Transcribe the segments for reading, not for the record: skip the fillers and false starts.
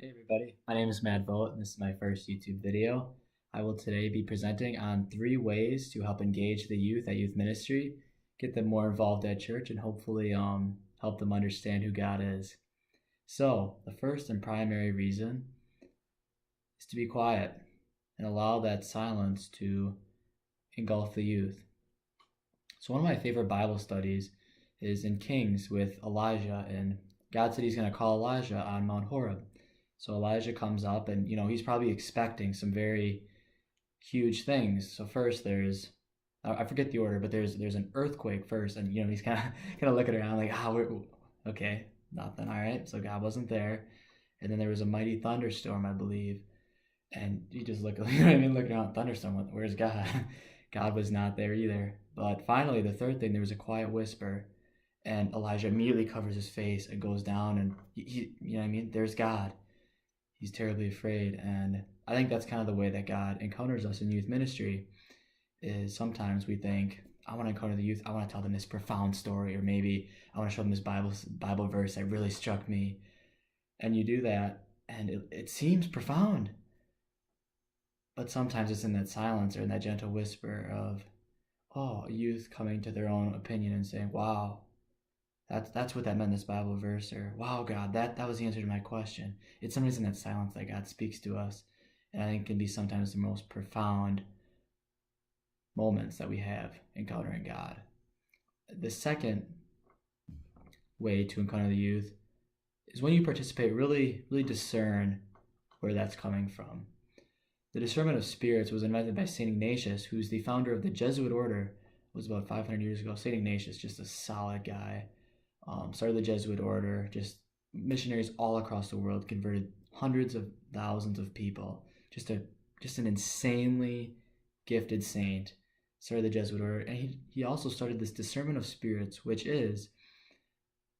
Hey everybody, my name is Matt Vogt and this is my first YouTube video. I will today be presenting on 3 ways to help engage the youth at youth ministry, get them more involved at church, and hopefully help them understand who God is. So, the first and primary reason is to be quiet and allow that silence to engulf the youth. So, one of my favorite Bible studies is in Kings with Elijah, and God said he's going to call Elijah on Mount Horeb. So Elijah comes up, and he's probably expecting some very huge things. So first, there's I forget the order, but there's an earthquake first, and he's kind of looking around like, okay, nothing, all right. So God wasn't there, and then there was a mighty thunderstorm, I believe, and you just look, looking around, thunderstorm. Where's God? God was not there either. But finally, the third thing, there was a quiet whisper, and Elijah immediately covers his face and goes down, and there's God. He's terribly afraid, and I think that's kind of the way that God encounters us in youth ministry. Is sometimes we think, I want to encounter the youth, I want to tell them this profound story, or maybe I want to show them this Bible verse that really struck me. And you do that, and it seems profound, but sometimes it's in that silence or in that gentle whisper of, a youth coming to their own opinion and saying, wow, that's what that meant in this Bible verse, or wow, God, that was the answer to my question. It's sometimes in that silence that God speaks to us, and I think can be sometimes the most profound moments that we have encountering God. The second way to encounter the youth is when you participate, really discern where that's coming from. The discernment of spirits was invented by St. Ignatius, who's the founder of the Jesuit order. It was about 500 years ago. St. Ignatius, just a solid guy. Started the Jesuit order, just missionaries all across the world, converted hundreds of thousands of people. Just an insanely gifted saint. Started the Jesuit order, and he also started this discernment of spirits, which is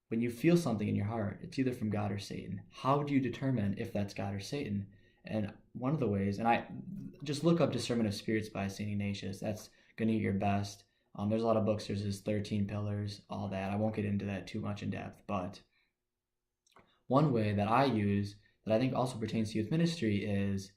when you feel something in your heart, it's either from God or Satan. How do you determine if that's God or Satan? And one of the ways, and I just look up Discernment of Spirits by St. Ignatius. That's going to get your best. There's a lot of books. There's his 13 pillars, all that. I won't get into that too much in depth, but one way that I use that I think also pertains to youth ministry is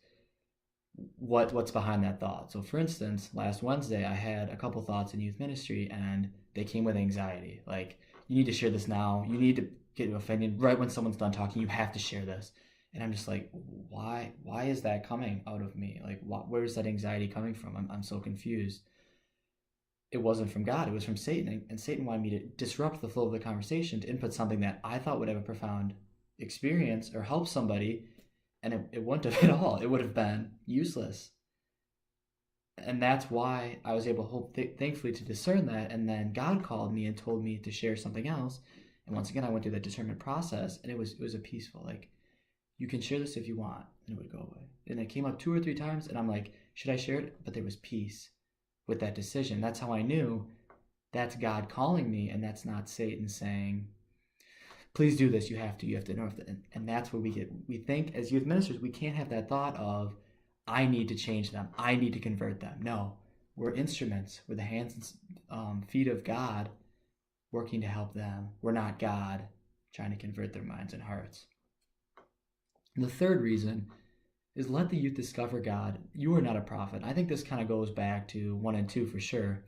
what's behind that thought. So for instance, last Wednesday I had a couple thoughts in youth ministry, and they came with anxiety. Like, you need to share this now. You need to get offended right when someone's done talking. You have to share this. And I'm just like, why is that coming out of me? Like, where's that anxiety coming from? I'm so confused. It wasn't from God, it was from Satan. And Satan wanted me to disrupt the flow of the conversation, to input something that I thought would have a profound experience or help somebody, and it wouldn't have at all. It would have been useless. And that's why I was able, thankfully, to discern that. And then God called me and told me to share something else. And once again, I went through that discernment process, and it was a peaceful, like, you can share this if you want, and it would go away. And it came up 2 or 3 times, and I'm like, should I share it? But there was peace with that decision. That's how I knew that's God calling me, and that's not Satan saying, please do this, you have to know. And that's where we think as youth ministers, we can't have that thought of, I need to change them, I need to convert them. No, we're instruments. We're the hands and feet of God, working to help them. We're not God trying to convert their minds and hearts. And the third reason is let the youth discover God. You are not a prophet. I think this kind of goes back to 1 and 2 for sure.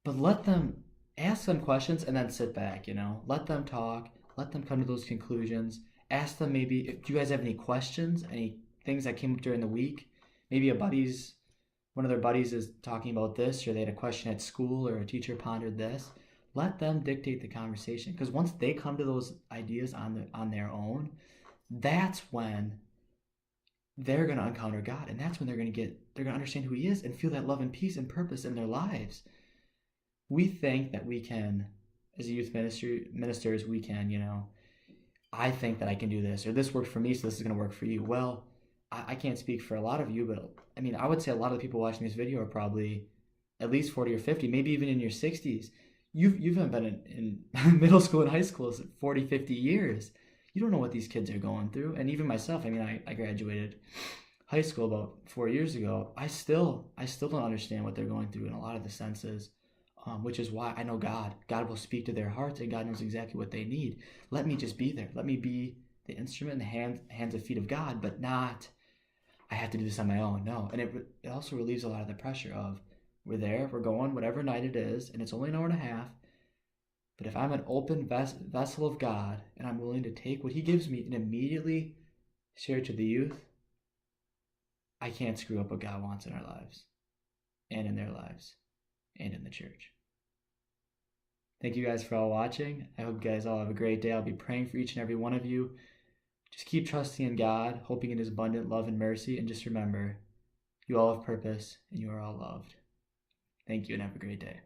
But let them ask them questions and then sit back, Let them talk. Let them come to those conclusions. Ask them, maybe, do you guys have any questions? Any things that came up during the week? Maybe one of their buddies is talking about this, or they had a question at school, or a teacher pondered this. Let them dictate the conversation, because once they come to those ideas on their own, that's when they're going to encounter God, and that's when they're going to understand who He is and feel that love and peace and purpose in their lives. We think that we can, as a youth ministers, we can, I think that I can do this, or this worked for me, so this is going to work for you. Well, I can't speak for a lot of you, but I would say a lot of the people watching this video are probably at least 40 or 50, maybe even in your 60s. You haven't been in middle school and high school 40, 50 years. You don't know what these kids are going through. And even myself, I graduated high school about 4 years ago. I still don't understand what they're going through in a lot of the senses, which is why I know God will speak to their hearts, and God knows exactly what they need. Let me just be there. Let me be the instrument in the hands and feet of God, but not, I have to do this on my own. No. And it also relieves a lot of the pressure of, we're there, we're going, whatever night it is, and it's only an hour and a half. But if I'm an open vessel of God and I'm willing to take what he gives me and immediately share it to the youth, I can't screw up what God wants in our lives and in their lives and in the church. Thank you guys for all watching. I hope you guys all have a great day. I'll be praying for each and every one of you. Just keep trusting in God, hoping in his abundant love and mercy, and just remember, you all have purpose and you are all loved. Thank you and have a great day.